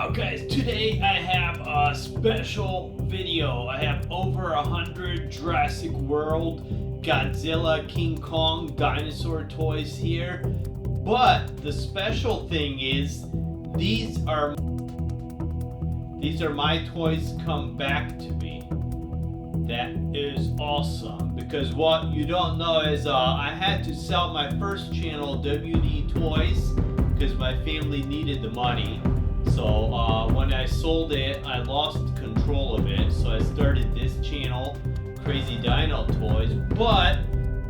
up, guys? Today I have a special video. I have over 100 Jurassic World, Godzilla, King Kong, dinosaur toys here. But the special thing is, these are my toys come back to me. That is awesome, because what you don't know is I had to sell my first channel, WD Toys, because my family needed the money. So when I sold it, I lost control of it. So I started this channel, Crazy Dino Toys, but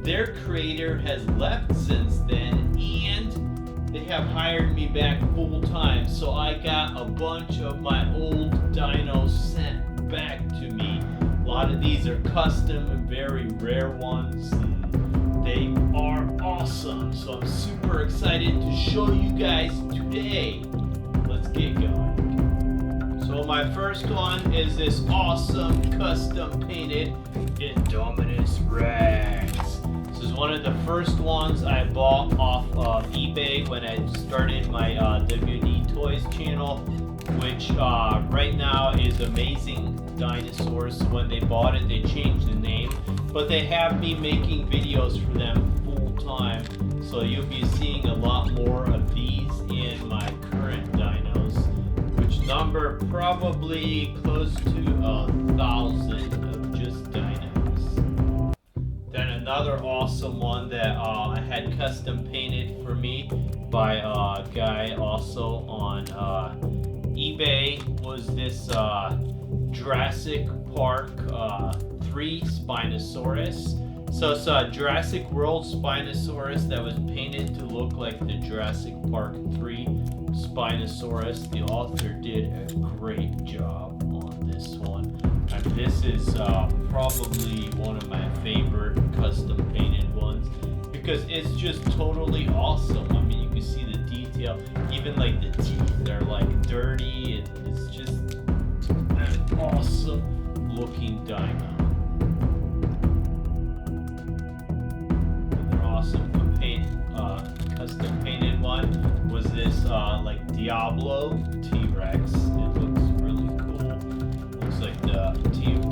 their creator has left since then, and they have hired me back full time. So I got a bunch of my old dinos sent back to me. A lot of these are custom and very rare ones. They are awesome. So I'm super excited to show you guys today. Let's get going. So my first one is this awesome custom painted Indominus Rex. This is one of the first ones I bought off of eBay when I started my WD Toys channel, which right now is Amazing Dinosaurs. When they bought it, they changed the name, but they have me making videos for them full time. So you'll be seeing a lot more of these in my current dinos, which number probably close to 1,000 of just dinos. Then another awesome one that I had custom painted for me by a guy also on eBay was this Jurassic Park 3 Spinosaurus. So it's a Jurassic World Spinosaurus that was painted to look like the Jurassic Park 3 Spinosaurus. The author did a great job on this one. And this is probably one of my favorite custom painted ones because it's just totally awesome. I mean, you can see the detail. Even like the teeth are like dirty. It's just an awesome looking dino. Custom painted one was this like Diablo T-Rex. It looks really cool. Looks like the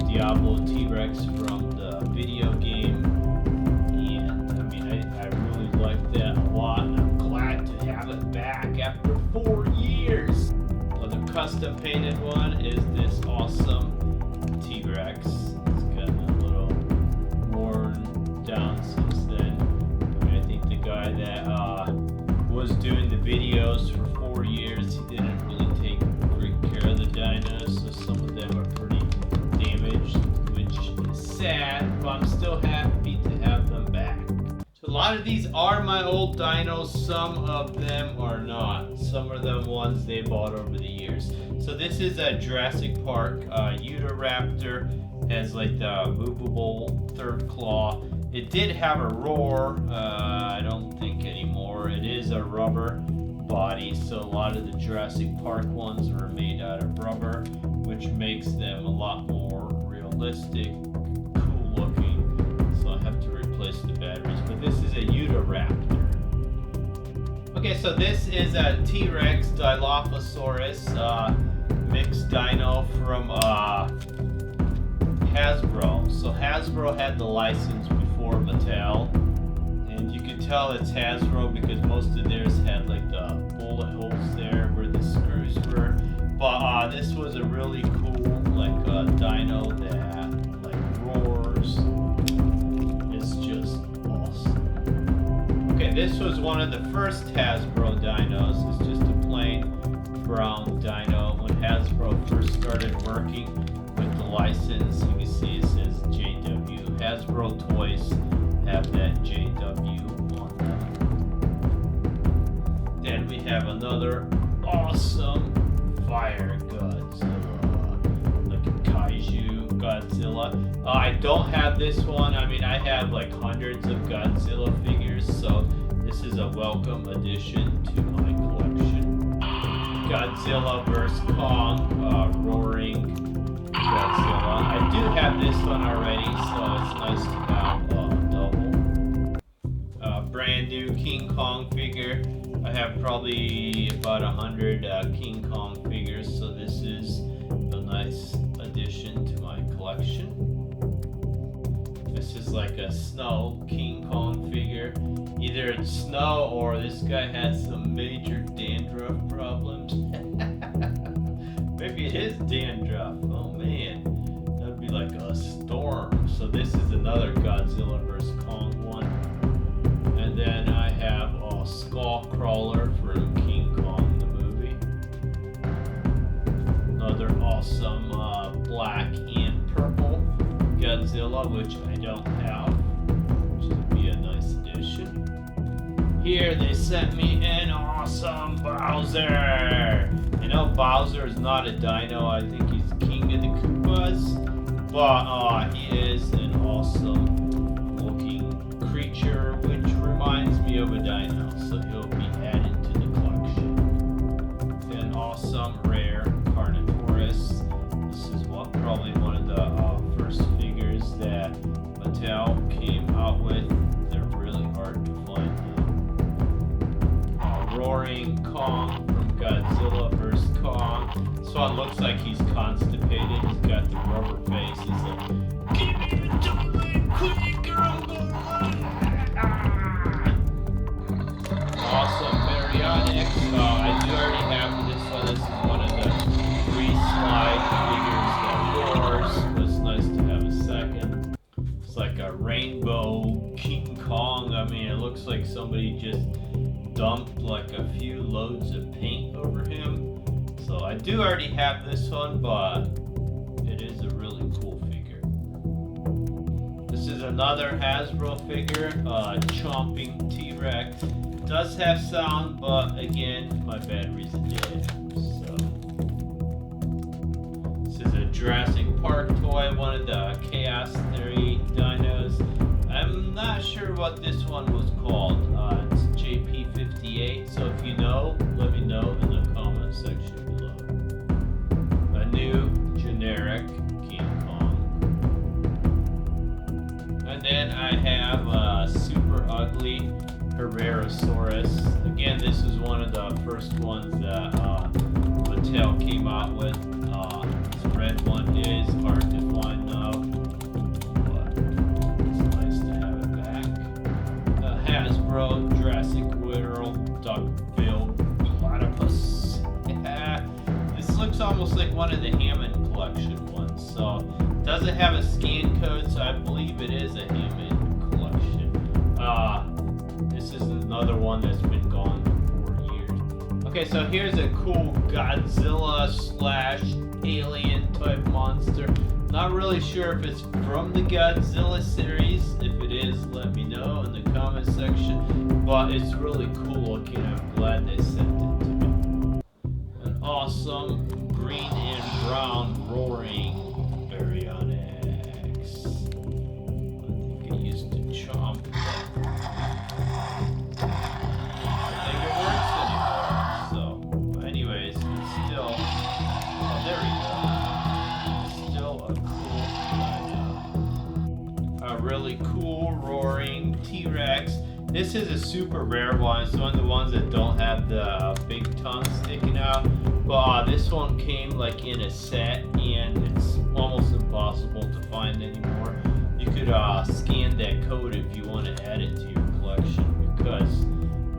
Diablo T-Rex from the video game. And I mean, I really like that a lot, and I'm glad to have it back after 4 years. Well, the custom painted one is this awesome T-Rex. It's gotten a little worn down since then. I think the guy that was doing the videos for 4 years, he didn't really take great care of the dinos, so some of them are pretty damaged, which is sad, but I'm still happy to have them back. So a lot of these are my old dinos, some of them are not. Some of them ones they bought over the years. So this is a Jurassic Park Utahraptor, has like the movable third claw. It did have a roar, I don't think anymore. It is a rubber body, so a lot of the Jurassic Park ones were made out of rubber, which makes them a lot more realistic, cool looking. So I have to replace the batteries, but this is a Utahraptor. Okay, so this is a T-Rex Dilophosaurus mixed dino from Hasbro. So Hasbro had the license before Mattel, and you can tell it's Hasbro because most of theirs had like the bullet holes there where the screws were. But this was a really cool like dino that like roars. It's just awesome. Okay, this was one of the first Hasbro dinos. It's just a plain brown dino. When Hasbro first started working with the license, you can see it says JW. Hasbro toys have that JW on them. Then we have another awesome fire Godzilla, like a kaiju Godzilla. I don't have this one. I mean, I have like hundreds of Godzilla figures, so this is a welcome addition to my collection. Godzilla vs. Kong, roaring Godzilla. I do have this one already, so it's nice to have double. Brand new King Kong figure. I have probably about 100 King Kong figures, so nice addition to my collection. This is like a snow King Kong figure. Either it's snow or this guy has some major dandruff problems. Maybe it is dandruff. Oh man, that'd be like a storm. So this is another Godzilla vs. Kong one. And then I have a skull crawler from King Kong the movie. Another awesome black and purple Godzilla, which I don't have, which would be a nice addition. Here they sent me an awesome Bowser. You know, Bowser is not a dino. I think he's king of the Koopas, but he is an awesome looking creature, which reminds me of a dino, so he'll be added to the collection. An awesome rare Carnotaurus. This is probably one of the first figures that Mattel came out with. They're really hard to find now. Roaring Kong from Godzilla vs. Kong. This one looks like he's constipated. He's got the rubber face. He's like, give me the toilet quick or I'm gonna run. Awesome Baryonyx. I do already have this one. This is one of the free slide figures that roars. But it's nice to have a second. It's like a rainbow King Kong. I mean, it looks like somebody just dumped like a few loads of paint over him. So I do already have this one, but it is a really cool figure. This is another Hasbro figure, chomping T-Rex. Does have sound, but again, my battery's dead. So this is a Jurassic Park toy, one of the Chaos Theory dinos. I'm not sure what this one was called. It's JP58, so if you know, let me know in the comment section below. A new generic King Kong. And then I have a super ugly Herrerasaurus. Again, this is one of the first ones that Mattel came out with. This red one is hard to find now, but it's nice to have it back. Hasbro Jurassic World Duckbill Platypus. Yeah, this looks almost like one of the Hammond collection ones. So it doesn't have a scan code, so I believe it is a Hammond collection. This is another one that's been gone for years. Okay, so here's a cool Godzilla / alien type monster. Not really sure if it's from the Godzilla series. If it is, let me know in the comment section. But it's really cool looking. I'm glad they sent it to me. An awesome green and brown roaring Baryonyx. I think it used to chomp. I think it works anymore. So, but anyways, it's still. Oh, there we go. It's still a cool dino. A really cool roaring T-Rex. This is a super rare one. It's one of the ones that don't have the big tongue sticking out. But this one came like in a set, and it's almost impossible to find anymore. You could scan that code if you want to add it to your collection, because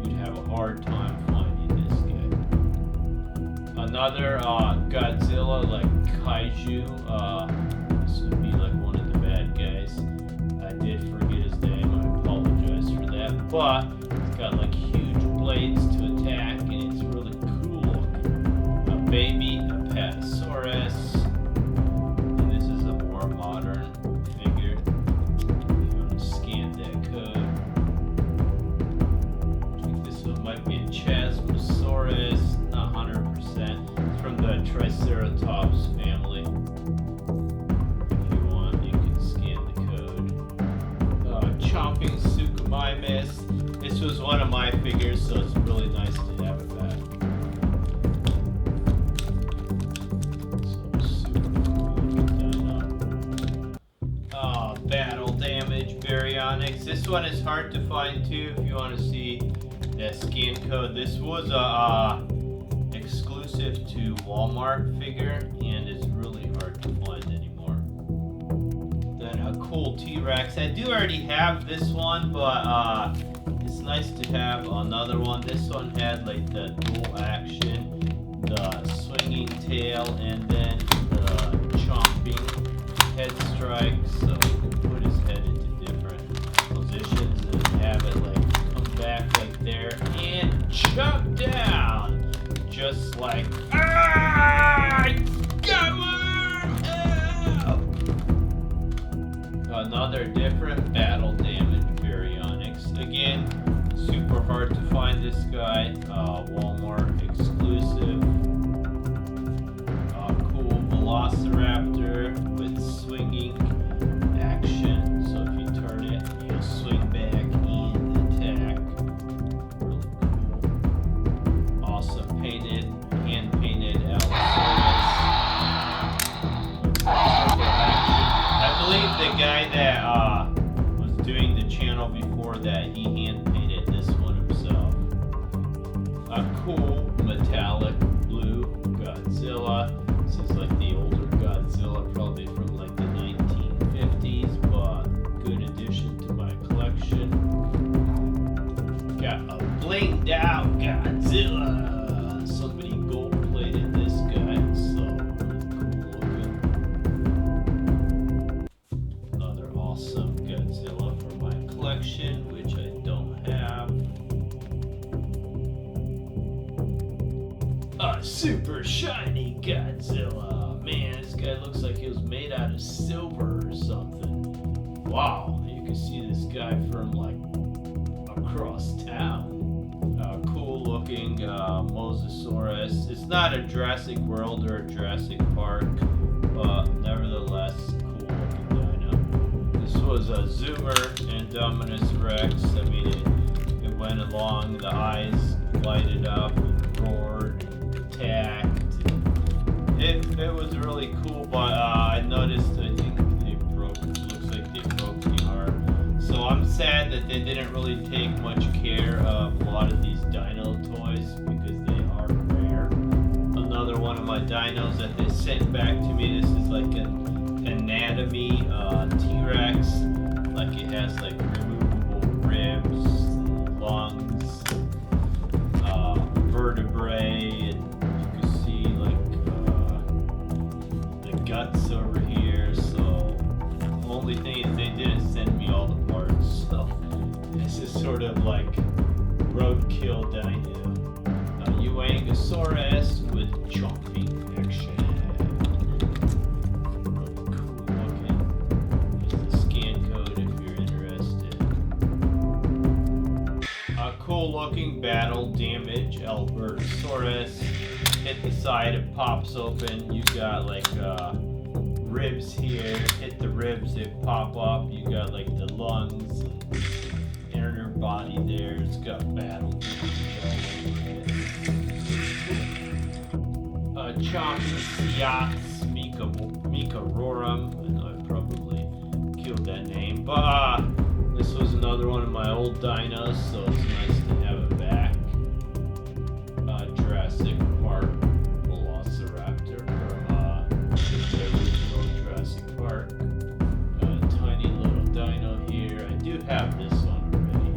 you'd have a hard time finding this guy. Another Godzilla, like Kaiju. This would be like one of the bad guys. I did forget his name. I apologize for that. But it's got like huge blades to attack, and it's really cool looking. A baby Apatosaurus. And this is a more modern figure. If you want to scan that code. I think this one might be a Chasmosaurus. Not 100%. It's from the Triceratops family. If you want, you can scan the code. Chomping Suchomimus. This was one of my figures, so it's really nice to have it back. So super cool. Battle Damage Baryonyx. This one is hard to find too if you want to see that scan code. This was a exclusive to Walmart figure, and it's really hard cool T-Rex. I do already have this one, but it's nice to have another one. This one had like the dual action, the swinging tail, and then the chomping head strike. So we can put his head into different positions and have it like come back like there and chop down, just like come on! Another different battle damage Baryonyx. Again, super hard to find this guy. Walmart exclusive. Cool Velociraptor with swinging action. So if you turn it, you'll swing back and attack. Really cool. Awesome painted, hand painted Allosaurus. I believe the guy that was doing the channel before that, he hand painted this one himself. A cool metallic blue Godzilla. This is like the older Godzilla, probably from like the 1950s, but good addition to my collection. Got a blinged out Godzilla. Somebody gold plated this guy, so really cool looking. Awesome Godzilla from my collection, which I don't have. A super shiny Godzilla. Man, this guy looks like he was made out of silver or something. Wow, you can see this guy from like across town. Cool looking Mosasaurus. It's not a Jurassic World or a Jurassic Park, but nevertheless, cool looking dino. This was a Zoomer Indominus Rex. I mean, it went along, the eyes lighted up and roared and attacked. It was really cool, but I noticed, I think they broke, looks like they broke the arm. So I'm sad that they didn't really take much care of a lot of these dino toys because they are rare. Another one of my dinos that they sent back to me, this is like an anatomy T-Rex. Like it has like removable ribs, lungs, vertebrae, and you can see like the guts over here. So the only thing is they didn't send me all the parts. So this is sort of like roadkill dino. Euangosaurus with chomping action. Really cool looking. Here's the scan code if you're interested. A cool looking battle damage Albertosaurus. Hit the side, it pops open. You got like ribs here. Hit the ribs, they pop up. You got like the lungs and inner body there. It's got battle damage all over it. Chompions Mikarorum. I know I probably killed that name, but this was another one of my old dinos, so it's nice to have it back. Jurassic Park Velociraptor from the original Jurassic Park. Tiny little dino here. I do have this one already.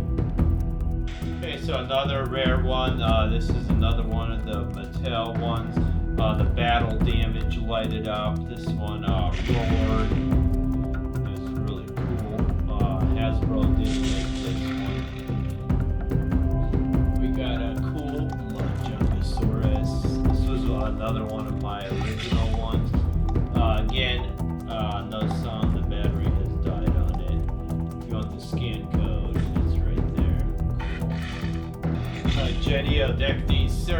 Okay, so another rare one. This is another one of the Mattel ones. The battle damage lighted up. This one roared. It's really cool. Hasbro did make this one. We got a cool Mudjungosaurus. This was another one of my original ones. Again, no sound. The battery has died on it. If you want the scan code, it's right there. JW3.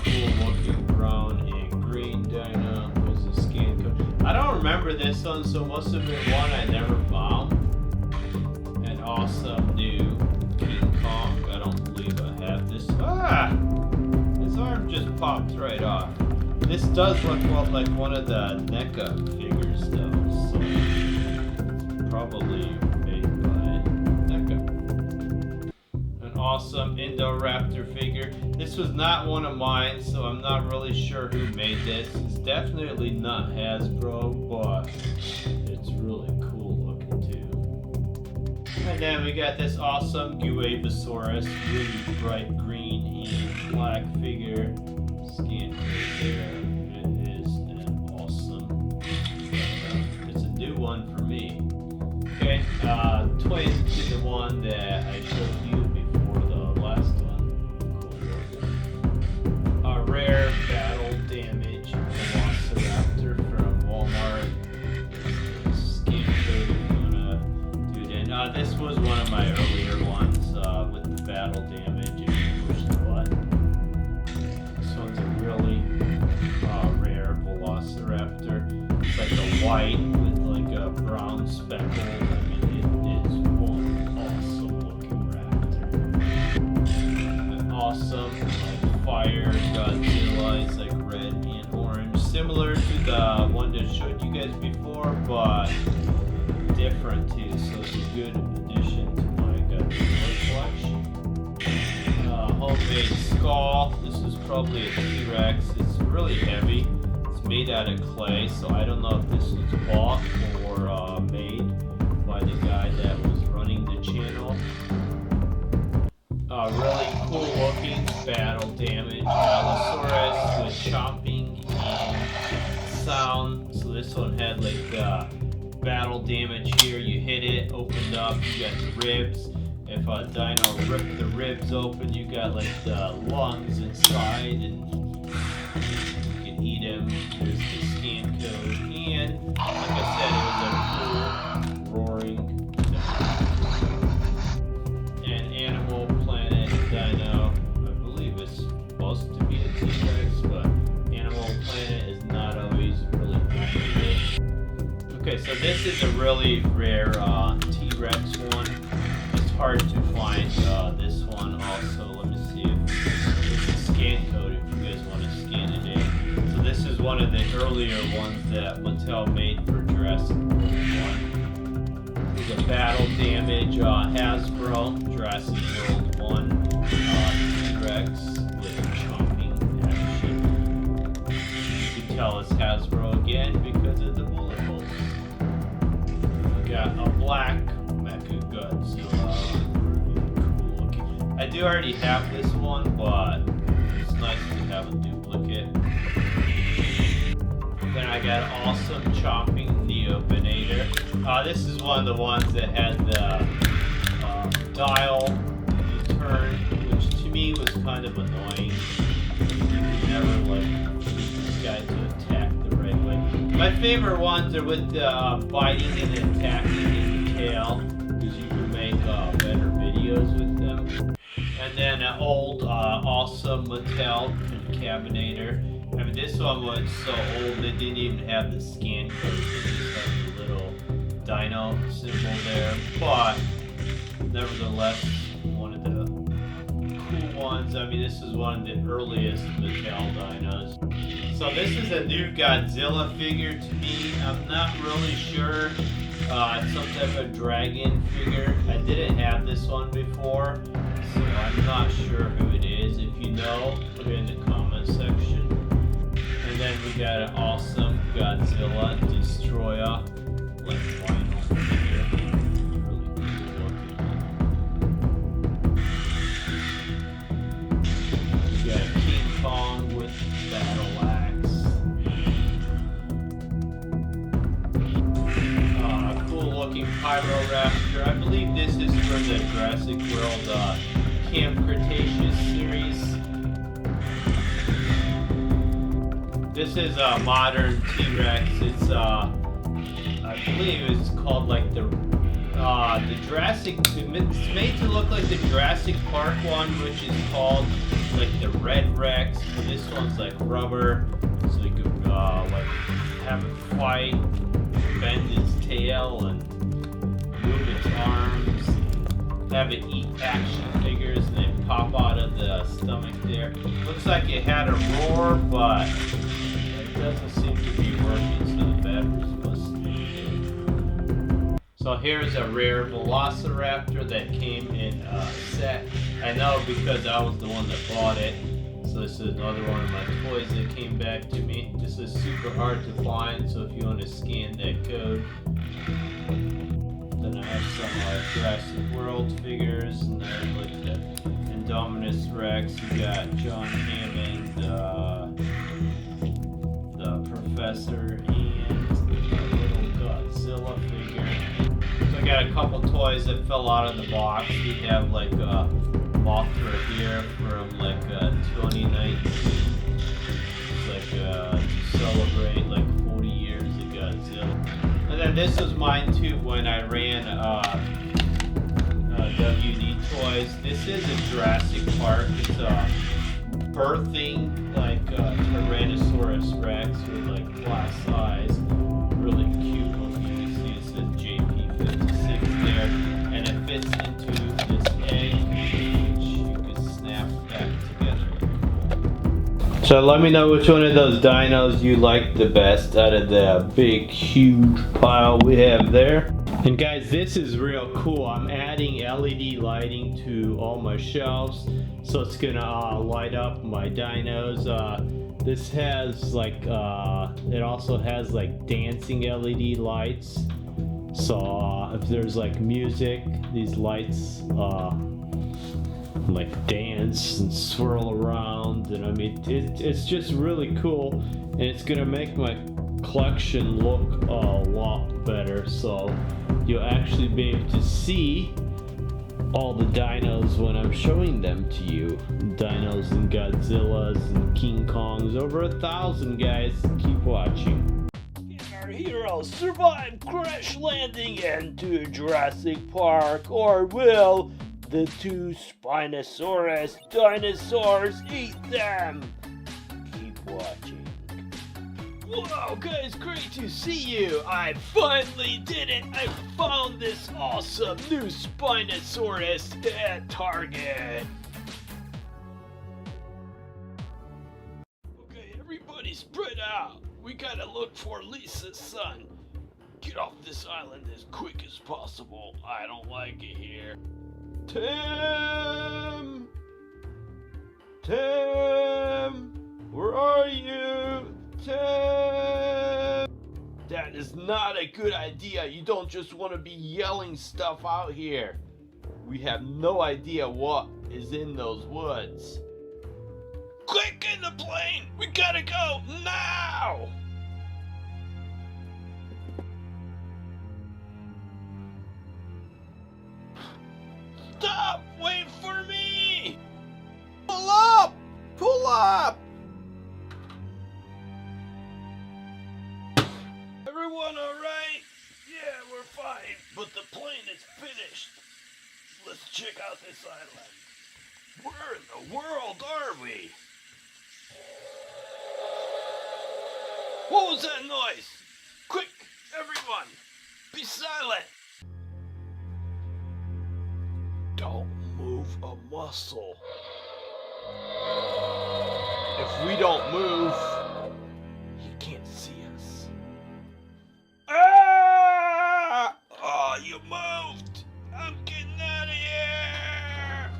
Cool looking brown and green dino. There's the scan code. I don't remember this one, so it must have been one I never found. An awesome new King Kong. I don't believe I have this. His arm just popped right off. This does look like one of the NECA figures though, so probably made by NECA. An awesome Indoraptor figure. This was not one of mine, so I'm not really sure who made this. It's definitely not Hasbro, but it's And then we got this awesome Guavasaurus, really bright green and black figure. Scan code there. It is an awesome. It's a new one for me. Okay, twins to the one that I showed you before the last one. Cool. A rare battle damage Velociraptor from Walmart. Scan code if you wanna do it in. This was one of my earlier ones with the battle damage if you push the button. This one's a really rare Velociraptor. It's like a white with like a brown speckle. I mean, it is one awesome looking raptor. An awesome like fire Godzilla. It's like red and orange, similar to the one that I showed you guys before, but different too. So it's a good addition to my Godzilla collection. Homemade skull. This is probably a T-Rex. It's really heavy. It's made out of clay, so I don't know if this was bought or made by the guy that was running the channel. Really cool looking battle damage Allosaurus with chomping and sound. So this one had like battle damage here. You hit it, opened up, you got the ribs. If a dino ripped the ribs open, you got like the lungs inside, and you can eat them. There's the scan code, and like I said, it was a cool roaring sound. And Animal Planet Dino, I believe it's supposed to be a T-Rex, but Animal Planet is not always really accurate. Okay, so this is a really rare T-Rex one. Hard to find this one also. Let me see if it's a scan code if you guys want to scan it in. So this is one of the earlier ones that Mattel made for Jurassic World 1. There's a battle damage Hasbro Jurassic World 1 Trex with chomping action. You can tell it's Hasbro again because of the bullet holes. We got a black Mecha Godzilla. I do already have this one, but it's nice to have a duplicate. Then I got awesome chomping Neopinator. This is one of the ones that had the dial turn, which to me was kind of annoying. You could never like get this guy to attack the right way. My favorite ones are with the biting and attacking in the tail, because you can make better videos with them. And then an old, awesome Mattel Cabinator. I mean, this one was so old it didn't even have the scan code. It just had the little dino symbol there. But, nevertheless, one of the cool ones. I mean, this is one of the earliest Mattel dinos. So this is a new Godzilla figure to me. I'm not really sure. It's some type of dragon figure. I didn't have this one before, so I'm not sure who it is. If you know, put it in the comment section. And then we got an awesome Godzilla Destroyer, like vinyl figure. Really cool looking. We got King Kong with battle axe. Looking Pyroraptor. I believe this is from the Jurassic World Camp Cretaceous series. This is a modern T-Rex. It's I believe it's called like the Jurassic. It's made to look like the Jurassic Park one, which is called like the Red Rex. But this one's like rubber, so you could like have it fight, bend its tail, and move its arms, have it eat action figures, and then pop out of the stomach there. Looks like it had a roar, but it doesn't seem to be working, so the batteries must be. So here's a rare Velociraptor that came in a set. I know because I was the one that bought it. So this is another one of my toys that came back to me. This is super hard to find, so if you want to scan that code. The and I have some Jurassic World figures, and then with the Indominus Rex, you got John Hammond, the Professor, and a little Godzilla figure. So I got a couple toys that fell out of the box. We have like a Mothra here from like 2019. It's like to celebrate like 40 years of Godzilla. And then this was mine too when I ran WD Toys. This is a Jurassic Park. It's a birthing like Tyrannosaurus Rex with like class size. Really cute looking. You see it says JP56 there. And it fits into this egg which you can snap back together. So let me know which one of those dinos you like the best out of the big huge pile we have there. And guys, this is real cool. I'm adding LED lighting to all my shelves, so it's gonna light up my dinos. This has like it also has like dancing LED lights, so if there's like music, these lights like dance and swirl around, and I mean it's just really cool, and it's gonna make my collection look a lot better, so you'll actually be able to see all the dinos when I'm showing them to you. Dinos and Godzillas and King Kongs, over 1,000 guys. Keep watching. Our heroes survive crash landing into Jurassic Park, or will the two Spinosaurus dinosaurs eat them? Keep watching. Whoa, guys, great to see you! I finally did it! I found this awesome new Spinosaurus at Target! Okay, everybody spread out! We gotta look for Lisa's son! Get off this island as quick as possible. I don't like it here. Tim! Tim! Where are you? Tim! That is not a good idea. You don't just want to be yelling stuff out here. We have no idea what is in those woods. Quick, in the plane! We gotta go now! Stop! Wait for me! Pull up! Pull up! Everyone alright? Yeah, we're fine, but the plane is finished. Let's check out this island. Where in the world are we? What was that noise? Quick, everyone, be silent. Don't move a muscle. If we don't move, you can't see us. Ah! Oh, you moved! I'm getting out of here!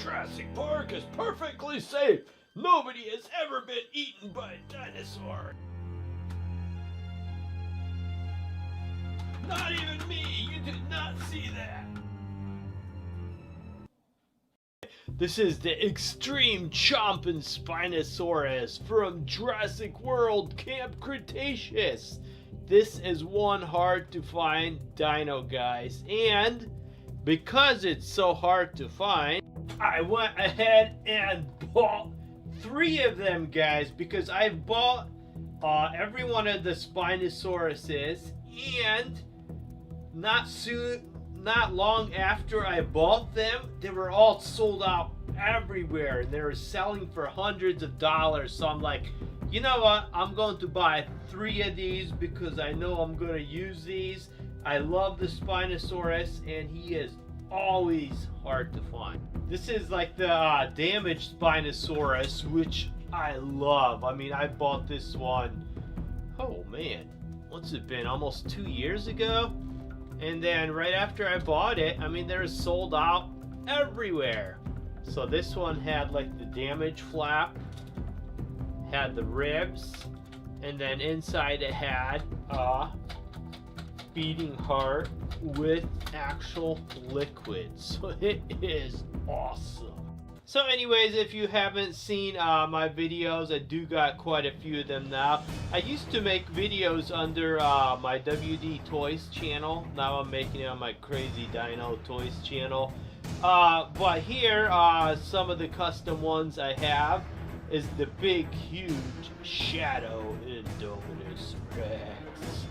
Jurassic Park is perfectly safe. Nobody has ever been eaten by a dinosaur. Not even me. You did not see that. This is the extreme chomping Spinosaurus from Jurassic World Camp Cretaceous. This is one hard to find dino, guys, and because it's so hard to find, I went ahead and bought 3 of them, guys, because I've bought every one of the Spinosauruses, and not long after I bought them, they were all sold out everywhere. They were selling for hundreds of dollars. So I'm like, you know what? I'm going to buy 3 of these because I know I'm going to use these. I love the Spinosaurus, and he is always hard to find. This is like the damaged Spinosaurus, which I love. I mean, I bought this one, oh man, what's it been? Almost 2 years ago? And then right after I bought it, I mean, they're sold out everywhere. So this one had like the damage flap, had the ribs, and then inside it had a beating heart with actual liquid. So it is awesome. So anyways, if you haven't seen my videos, I do got quite a few of them now. I used to make videos under my WD Toys channel. Now I'm making it on my Crazy Dino Toys channel. But here, some of the custom ones I have is the big, huge Shadow Indominus Rex.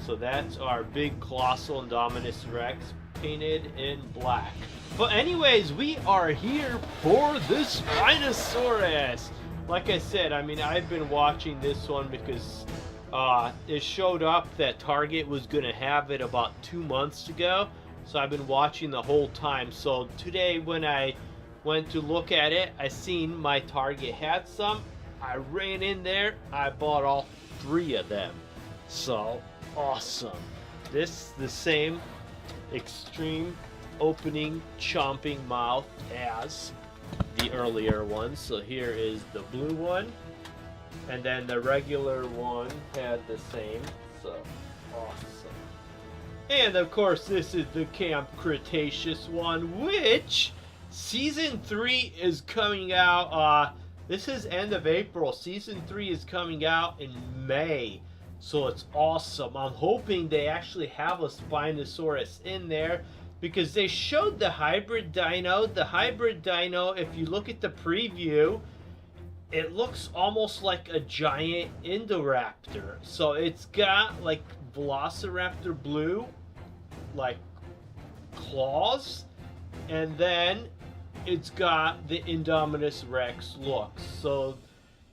So that's our big colossal Indominus Rex painted in black. But anyways, we are here for this Spinosaurus. Like I said, I mean, I've been watching this one because it showed up that Target was going to have it about 2 months ago. So I've been watching the whole time. So today when I went to look at it, I seen my Target had some. I ran in there, I bought all 3 of them. So awesome. This the same extreme opening chomping mouth as the earlier one. So here is the blue one, and then the regular one had the same. So awesome. And of course this is the Camp Cretaceous one, which season 3 is coming out. This is end of April. Season 3 is coming out in May. So it's awesome. I'm hoping they actually have a Spinosaurus in there, because they showed the hybrid dino. The hybrid dino, if you look at the preview, it looks almost like a giant Indoraptor. So it's got like Velociraptor blue, like claws, and then it's got the Indominus Rex look. So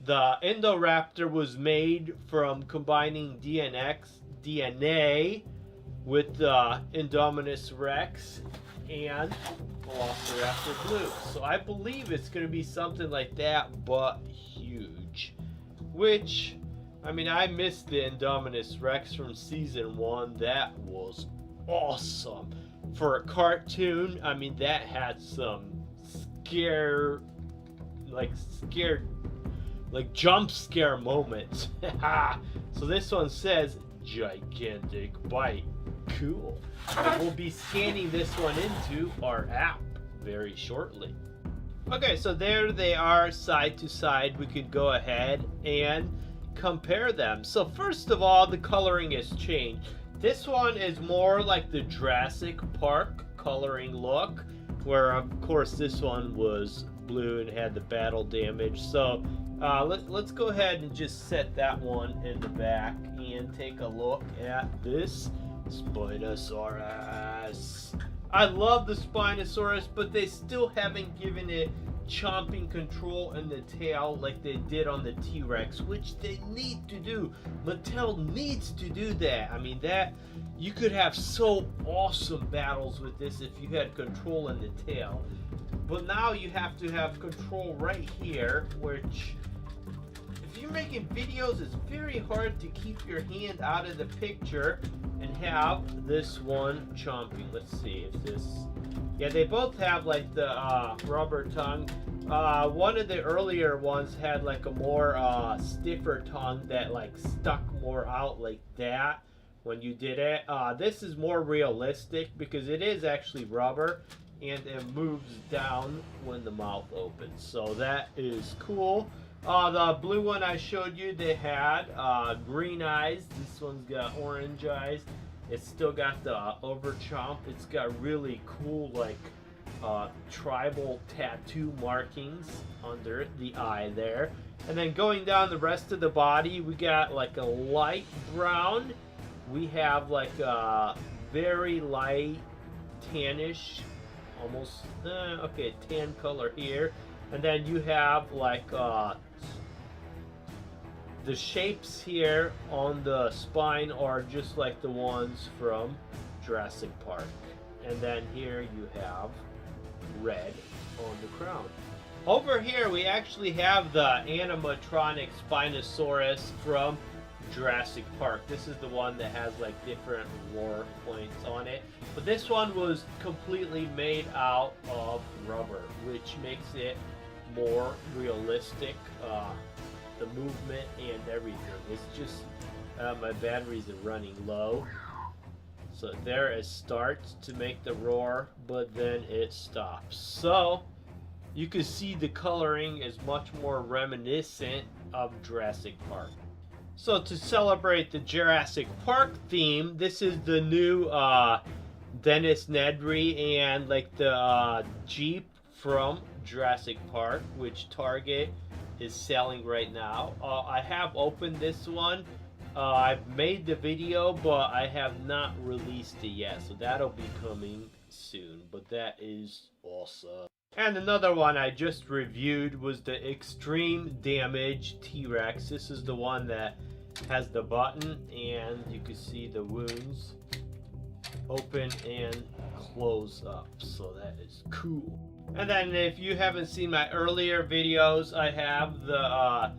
the Indoraptor was made from combining DNA with the Indominus Rex and Velociraptor blue. So I believe it's going to be something like that, but huge. Which, I mean, I missed the Indominus Rex from season 1. That was awesome. For a cartoon, I mean, that had some jump scare moments. So this one says gigantic bite. Cool. And we'll be scanning this one into our app very shortly. Okay, so there they are side to side. We could go ahead and compare them. So first of all, the coloring has changed. This one is more like the Jurassic Park coloring look, where of course this one was blue and had the battle damage. So let's go ahead and just set that one in the back and take a look at this Spinosaurus. I love the Spinosaurus, but they still haven't given it chomping control in the tail like they did on the T-Rex, which they need to do. Mattel needs to do that. I mean, that you could have so awesome battles with this if you had control in the tail. But now you have to have control right here, which if you're making videos, it's very hard to keep your hand out of the picture and have this one chomping. Let's see if this... Yeah, they both have like the rubber tongue. One of the earlier ones had like a more stiffer tongue that like stuck more out like that when you did it. This is more realistic because it is actually rubber and it moves down when the mouth opens. So that is cool. The blue one I showed you, they had green eyes. This one's got orange eyes. It's still got the over chomp. It's got really cool like tribal tattoo markings under the eye there. And then going down the rest of the body, we got like a light brown. We have like a very light tannish, almost okay, tan color here. And then you have like the shapes here on the spine are just like the ones from Jurassic Park. And then here you have red on the crown. Over here we actually have the animatronic Spinosaurus from Jurassic Park. This is the one that has like different roar points on it. But this one was completely made out of rubber, which makes it more realistic. The movement and everything. It's just my batteries are running low. So there it starts to make the roar, but then it stops. So you can see the coloring is much more reminiscent of Jurassic Park. So to celebrate the Jurassic Park theme, this is the new Dennis Nedry and like the Jeep from Jurassic Park, which Target is selling right now. I have opened this one. I've made the video, but I have not released it yet, so that'll be coming soon. But that is awesome. And another one I just reviewed was the Extreme Damage T-Rex. This is the one that has the button, and you can see the wounds open and close up, so that is cool. And then if you haven't seen my earlier videos, I have the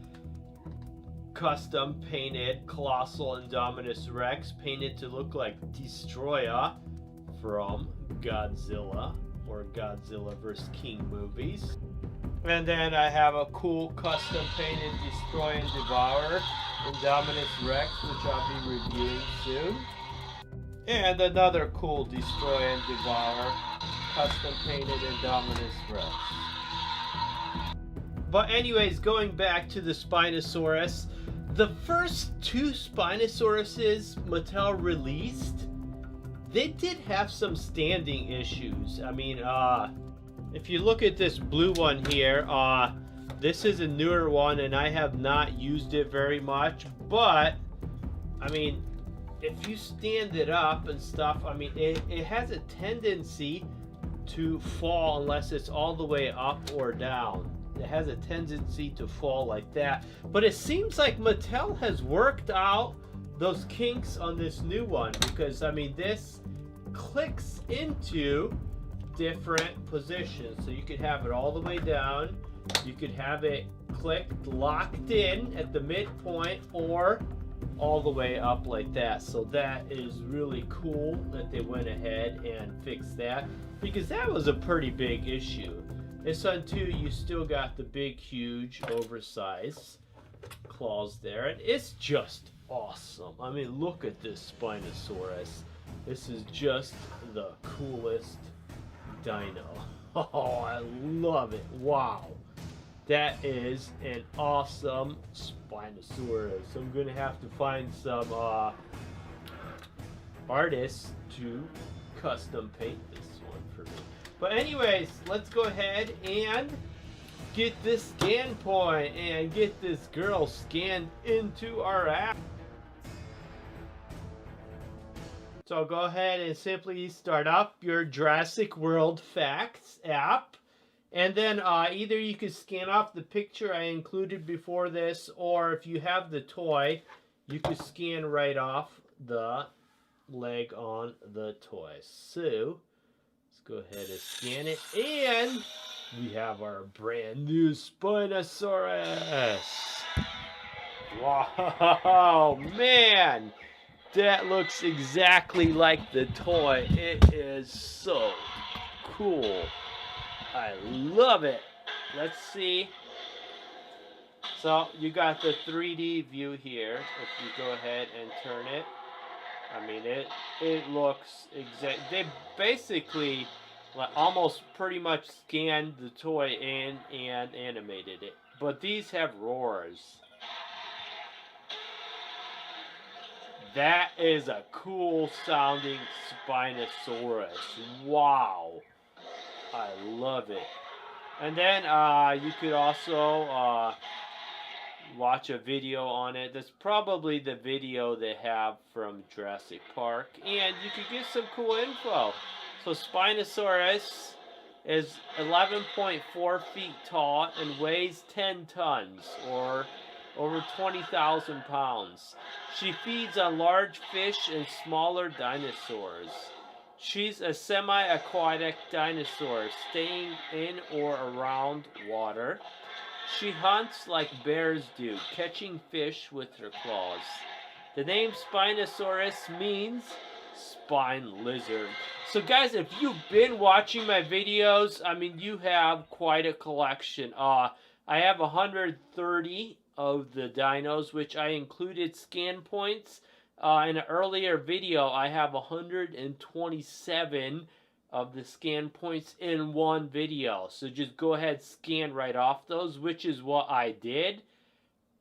custom painted Colossal Indominus Rex painted to look like Destroyer from Godzilla or Godzilla vs. King movies. And then I have a cool custom painted Destroy and Devour Indominus Rex, which I'll be reviewing soon. And another cool Destroy and Devour custom painted Indominus Rex. But anyways, going back to the Spinosaurus, the first two Spinosauruses Mattel released, they did have some standing issues. I mean, if you look at this blue one here, this is a newer one and I have not used it very much, but I mean, if you stand it up and stuff, I mean, it has a tendency to fall unless it's all the way up or down. It has a tendency to fall like that. But it seems like Mattel has worked out those kinks on this new one, because I mean, this clicks into different positions. So you could have it all the way down, you could have it clicked, locked in at the midpoint, or all the way up like that. So that is really cool that they went ahead and fixed that, because that was a pretty big issue. This one too, you still got the big, huge, oversized claws there, and it's just awesome. I mean, look at this Spinosaurus. This is just the coolest dino. Oh, I love it. Wow. That is an awesome Spinosaurus. I'm gonna have to find some artists to custom paint this one for me. But anyways, let's go ahead and get this scan point and get this girl scanned into our app. So go ahead and simply start up your Jurassic World Facts app. And then either you can scan off the picture I included before this, or if you have the toy, you can scan right off the leg on the toy. So let's go ahead and scan it, and we have our brand new Spinosaurus. Wow, man, that looks exactly like the toy. It is so cool. I love it. Let's see. So you got the 3D view here. If you go ahead and turn it, I mean it looks exact. They basically like almost pretty much scanned the toy in and animated it. But these have roars. That is a cool sounding Spinosaurus. Wow. I love it. And then you could also watch a video on it. That's probably the video they have from Jurassic Park. And you could get some cool info. So Spinosaurus is 11.4 feet tall and weighs 10 tons or over 20,000 pounds. She feeds on large fish and smaller dinosaurs. She's a semi-aquatic dinosaur, staying in or around water. She hunts like bears do, catching fish with her claws. The name Spinosaurus means spine lizard. So guys, if you've been watching my videos, I mean, you have quite a collection. I have 130 of the dinos, which I included scan points. In an earlier video, I have 127 of the scan points in one video. So just go ahead, scan right off those, which is what I did.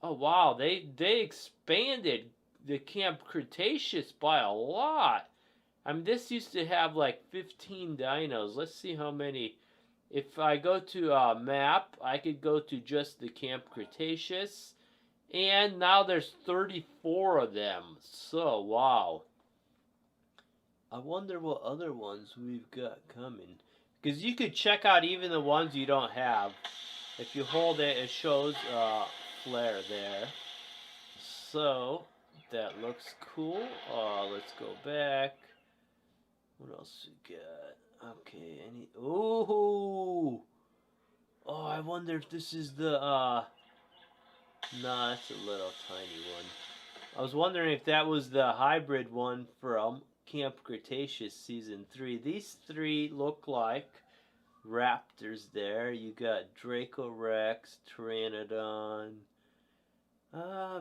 Oh wow, they expanded the Camp Cretaceous by a lot. I mean, this used to have like 15 dinos. Let's see how many. If I go to map, I could go to just the Camp Cretaceous. And now there's 34 of them. So, wow. I wonder what other ones we've got coming. Because you could check out even the ones you don't have. If you hold it, it shows flare there. So, that looks cool. Let's go back. What else we got? Okay, any... Oh! Oh, I wonder if this is the... Nah, that's a little tiny one. I was wondering if that was the hybrid one from Camp Cretaceous Season 3. These three look like raptors there. You got Draco Rex, Pteranodon.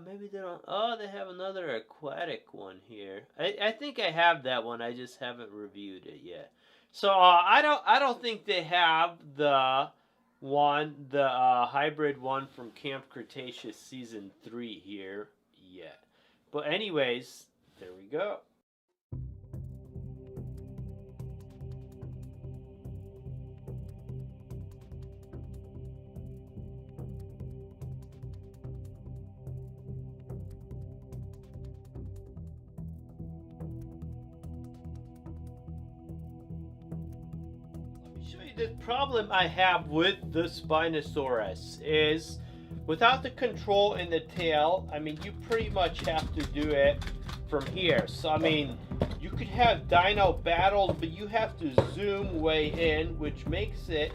Maybe they don't... Oh, they have another aquatic one here. I think I have that one. I just haven't reviewed it yet. So, I don't think they have the hybrid one from Camp Cretaceous Season 3 here yet. But anyways, there we go. The problem I have with the Spinosaurus is without the control in the tail, I mean, you pretty much have to do it from here. So, I mean, you could have dino battles, but you have to zoom way in, which makes it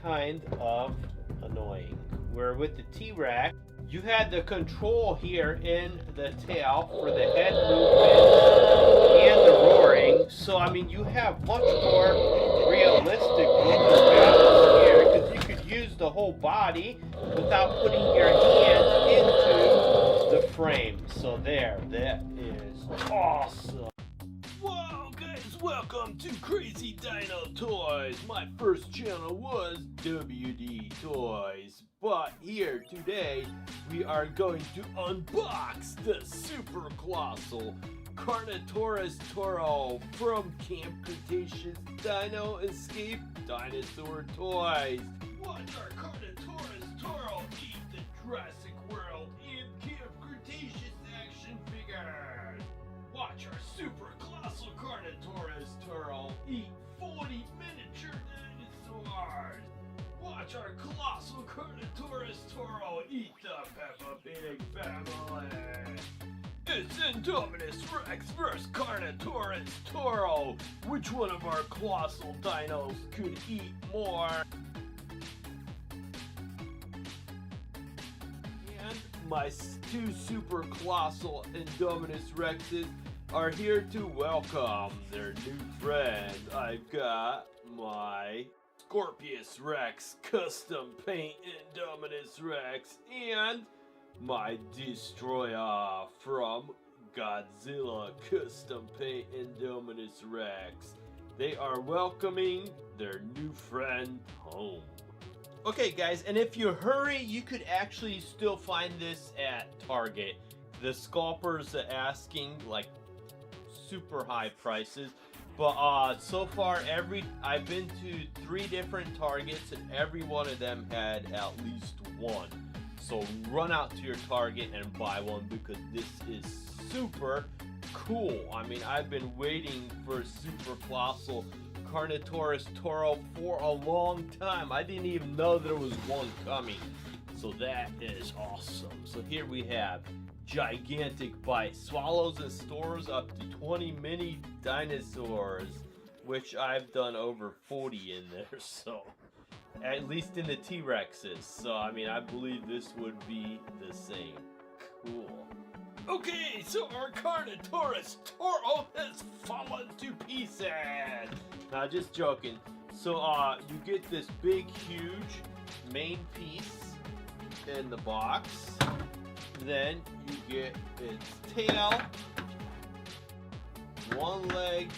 kind of annoying. Where with the T-Rex, you had the control here in the tail for the head movement and the roaring. So, I mean, you have much more realistic looking battles here because you could use the whole body without putting your hand into the frame. So there, that is awesome. Whoa, guys, welcome to Crazy Dino Toys. My first channel was WD Toys. But here today, we are going to unbox the super colossal Carnotaurus Toro from Camp Cretaceous Dino Escape Dinosaur Toys. Watch our Carnotaurus Toro eat the Jurassic World in Camp Cretaceous action figures. Watch our super colossal Carnotaurus Toro eat 40 miniature dinosaurs. Watch our colossal Carnotaurus Toro eat the Peppa Pig family. It's Indominus Rex vs. Carnotaurus Toro. Which one of our colossal dinos could eat more? And my two super colossal Indominus Rexes are here to welcome their new friend. I've got my Scorpius Rex custom paint Indominus Rex and my Destroyer from Godzilla custom paint Indominus Rex. They are welcoming their new friend home. Okay guys, and if you hurry, you could actually still find this at Target. The scalpers are asking like super high prices, but so far I've been to 3 different Targets and every one of them had at least one. So run out to your Target and buy one because this is super cool. I mean, I've been waiting for Super Colossal Carnotaurus Toro for a long time. I didn't even know there was one coming. So that is awesome. So here we have gigantic bite. Swallows and stores up to 20 mini dinosaurs, which I've done over 40 in there. So at least in the T-Rexes. So I mean, I believe this would be the same. Cool. Okay, so our Carnotaurus Toro has fallen to pieces. Now, just joking. So, you get this big, huge main piece in the box. Then you get its tail, 1 leg,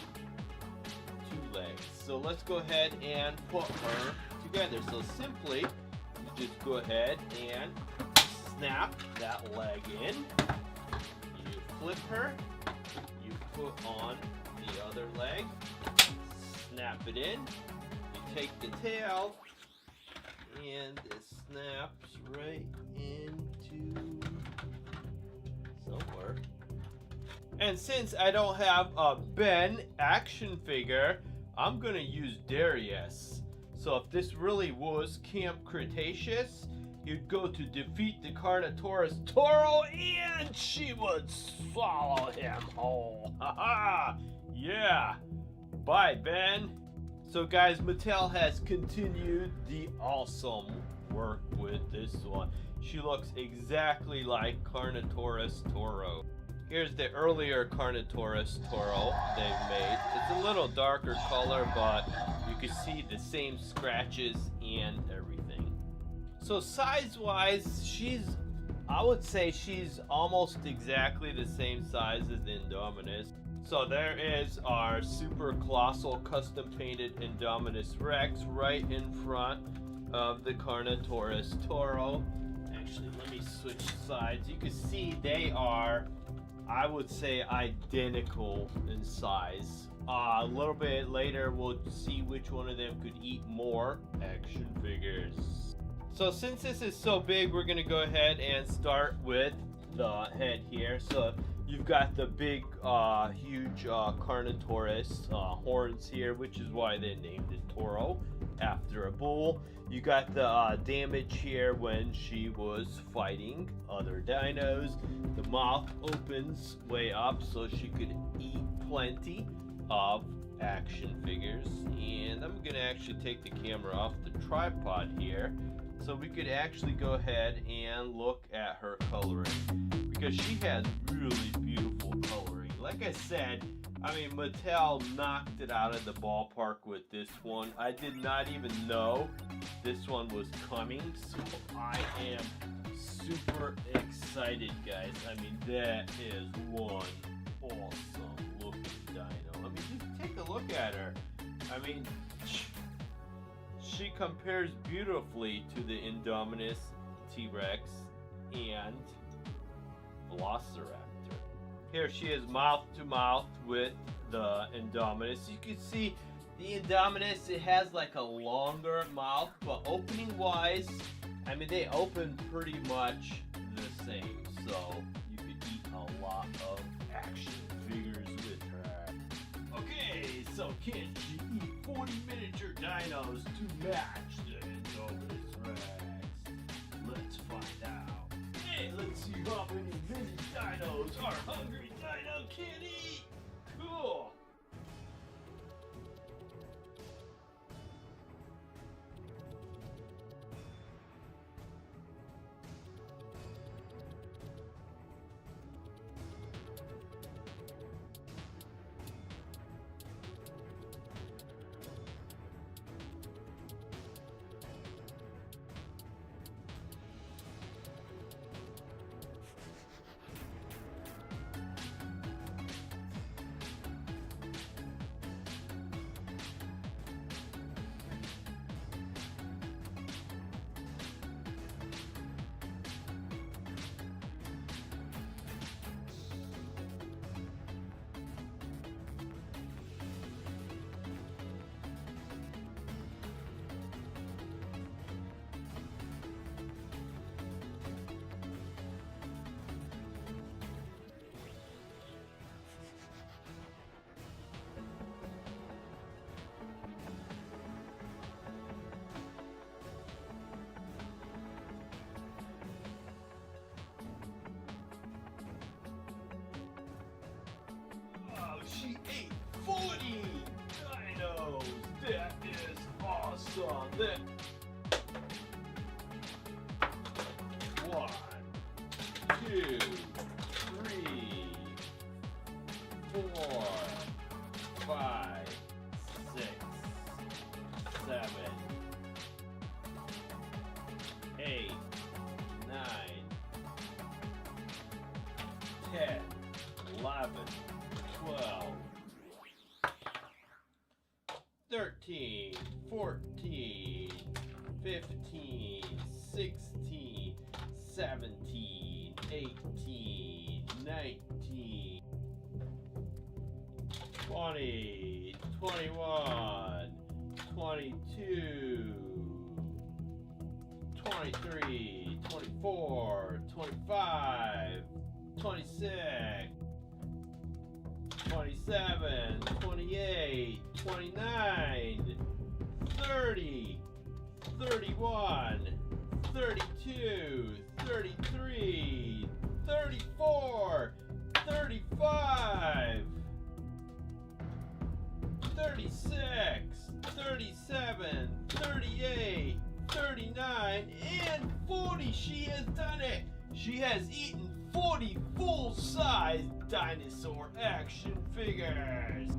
2 legs. So let's go ahead and put her together. So simply, you just go ahead and snap that leg in. You flip her, you put on the other leg, snap it in, you take the tail, and it snaps right into somewhere. And since I don't have a Ben action figure, I'm gonna use Darius. So if this really was Camp Cretaceous, you'd go to defeat the Carnotaurus Toro and she would swallow him whole. Haha! Yeah! Bye, Ben! So guys, Mattel has continued the awesome work with this one. She looks exactly like Carnotaurus Toro. Here's the earlier Carnotaurus Toro they've made. It's a little darker color, but you can see the same scratches and everything. So size-wise, I would say she's almost exactly the same size as the Indominus. So there is our super colossal custom painted Indominus Rex right in front of the Carnotaurus Toro. Actually, let me switch sides. You can see they are, I would say, identical in size. A little bit later, we'll see which one of them could eat more action figures. So since this is so big, we're gonna go ahead and start with the head here. So you've got the big, huge Carnotaurus horns here, which is why they named it Toro, after a bull. You got the damage here when she was fighting other dinos. The mouth opens way up so she could eat plenty of action figures. And I'm gonna actually take the camera off the tripod here, so we could actually go ahead and look at her coloring, because she has really beautiful coloring. Like I said, I mean, Mattel knocked it out of the ballpark with this one. I did not even know this one was coming, so I am super excited, guys. I mean, that is one awesome looking dino. I mean, just take a look at her. I mean, she compares beautifully to the Indominus T-Rex and Velociraptor. Here she is mouth to mouth with the Indominus. You can see the Indominus, it has like a longer mouth, but opening wise, I mean, they open pretty much the same. So you could eat a lot of action figures with her. Okay, so can she eat 40 miniature dinos to match the Indominus Rex? Let's find out. Hey, let's see how many mini dinos our hungry dino can eat. Cool. she ate 40 dinos. That is awesome. That 1, 2, 3, 4, 5, 6, 7, 8, 9, 10, 11, 12, 13, 14, 15, 16, 17, 18, 19, 20, 21, 22, 23, 24, 25, 26, 27, 28, 29, 30, 31, 32, 33, 34, 35, 36, 37, 38, 39, and 40. She has done it. She has eaten 40 full-size dinosaur action figures.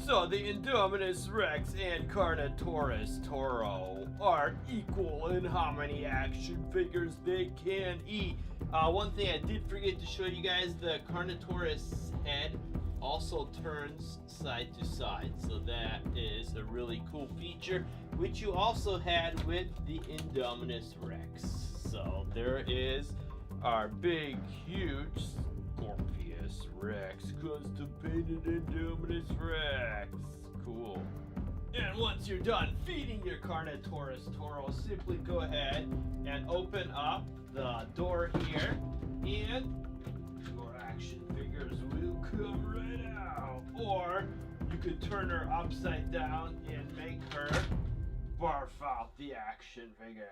So the Indominus Rex and Carnotaurus Toro are equal in how many action figures they can eat. One thing I did forget to show you guys, the Carnotaurus head also turns side to side, so that is a really cool feature, which you also had with the Indominus Rex. So there is our big, huge Scorpius Rex, custom painted Indominus Rex. Cool. And once you're done feeding your Carnotaurus Toro, simply go ahead and open up the door here, and your action figures will come right out. Or you could turn her upside down and make her barf out the action figures.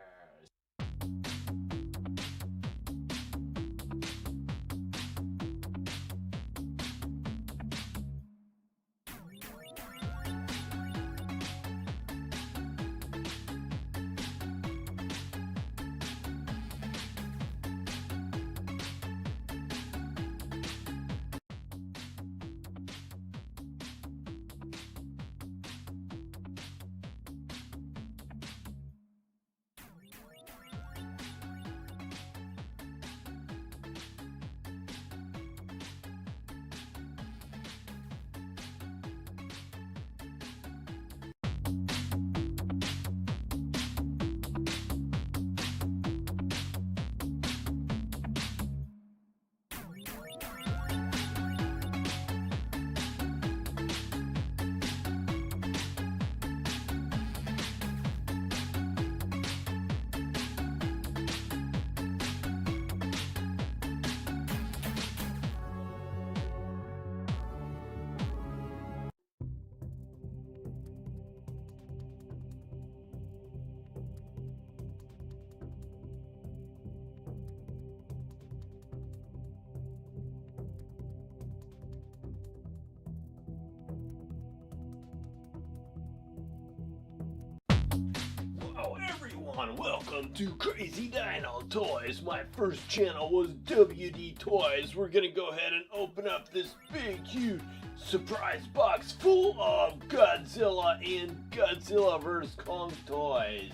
Hello everyone, welcome to Crazy Dino Toys. My first channel was WD Toys. We're gonna go ahead and open up this big, huge surprise box full of Godzilla and Godzilla vs. Kong toys.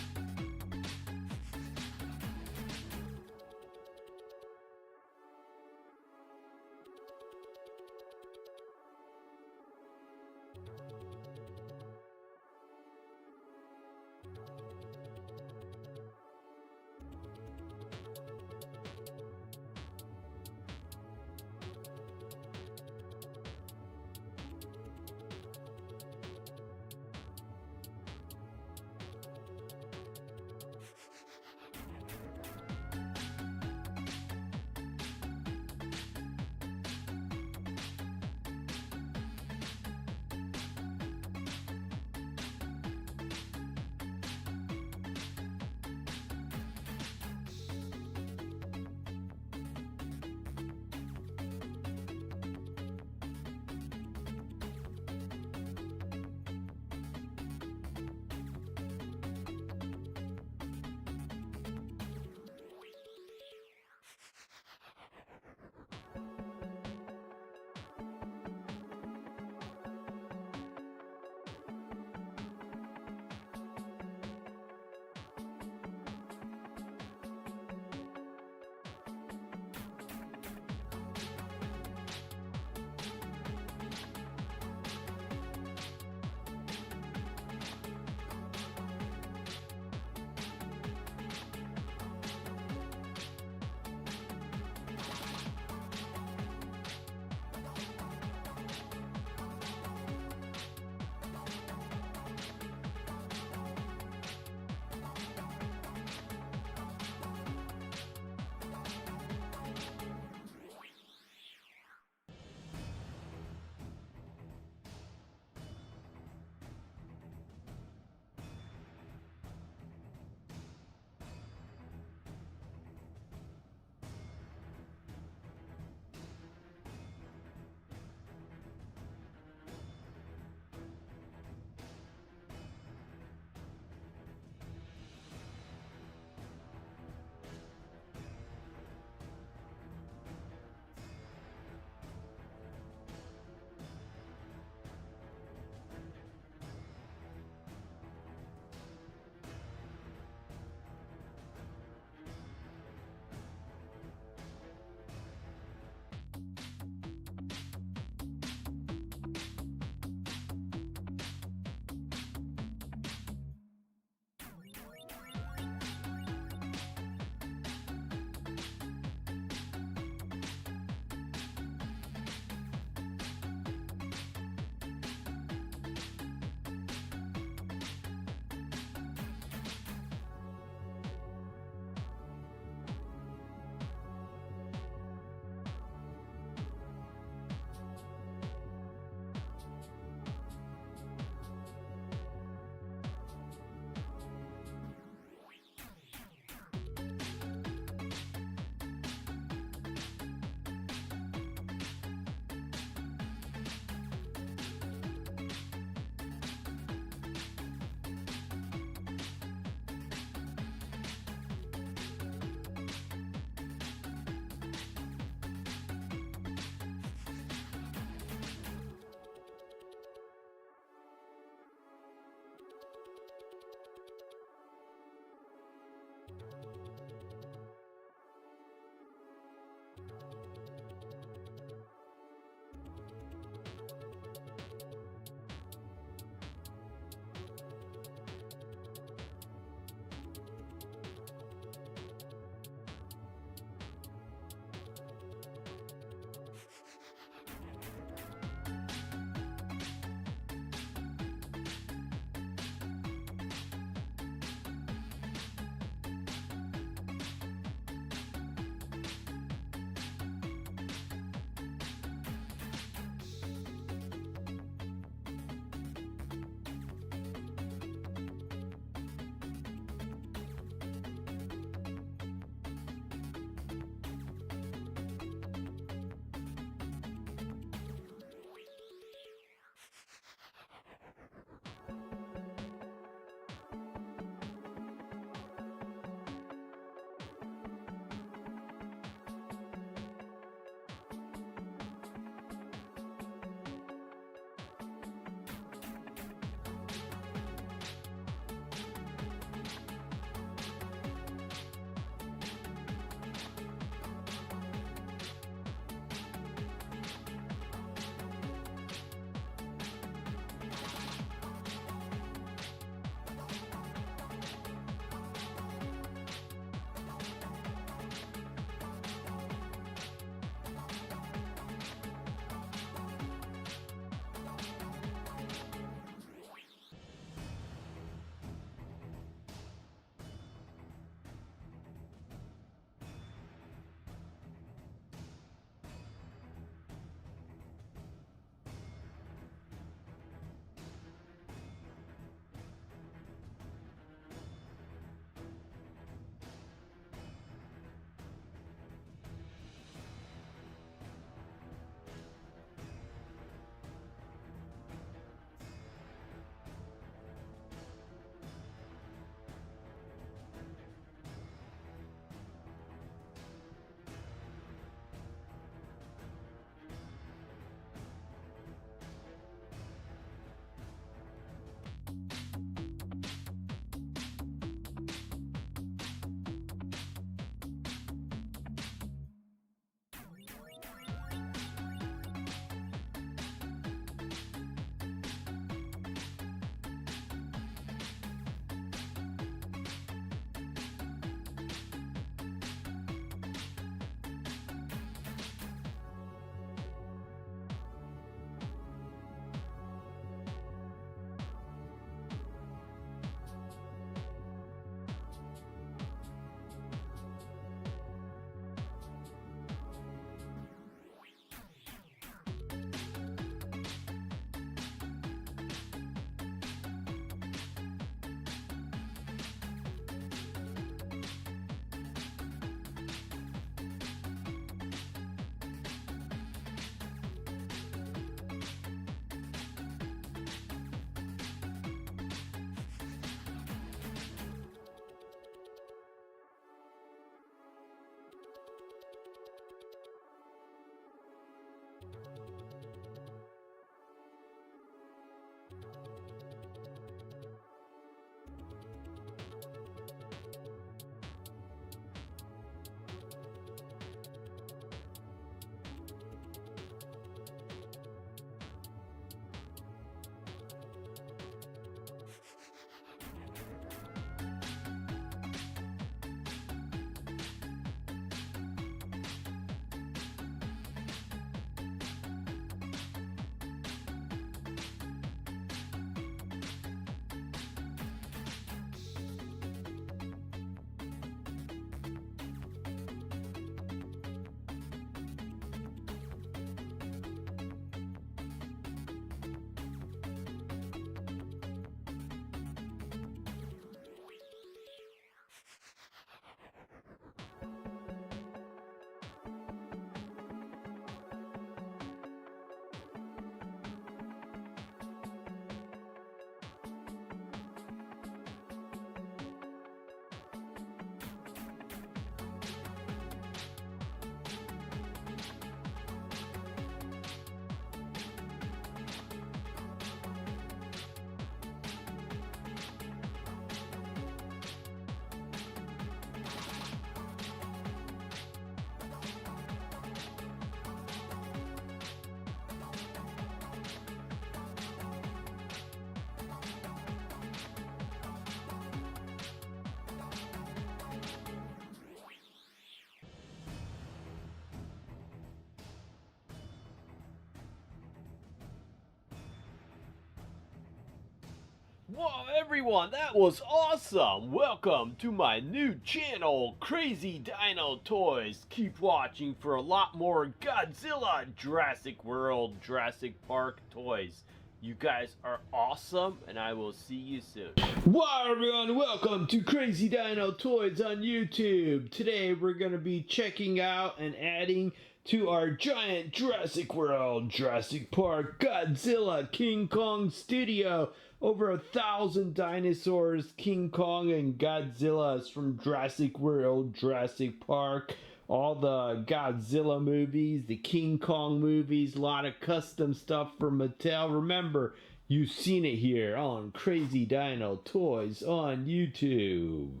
Whoa, everyone, that was awesome! Welcome to my new channel, Crazy Dino Toys. Keep watching for a lot more Godzilla, Jurassic World, Jurassic Park toys. You guys are awesome, and I will see you soon. Whoa, everyone, welcome to Crazy Dino Toys on YouTube. Today we're going to be checking out and adding to our giant Jurassic World, Jurassic Park, Godzilla, King Kong studio. Over 1,000 dinosaurs, King Kong and Godzillas from Jurassic World, Jurassic Park, all the Godzilla movies, the King Kong movies, a lot of custom stuff from Mattel. Remember, you've seen it here on Crazy Dino Toys on YouTube.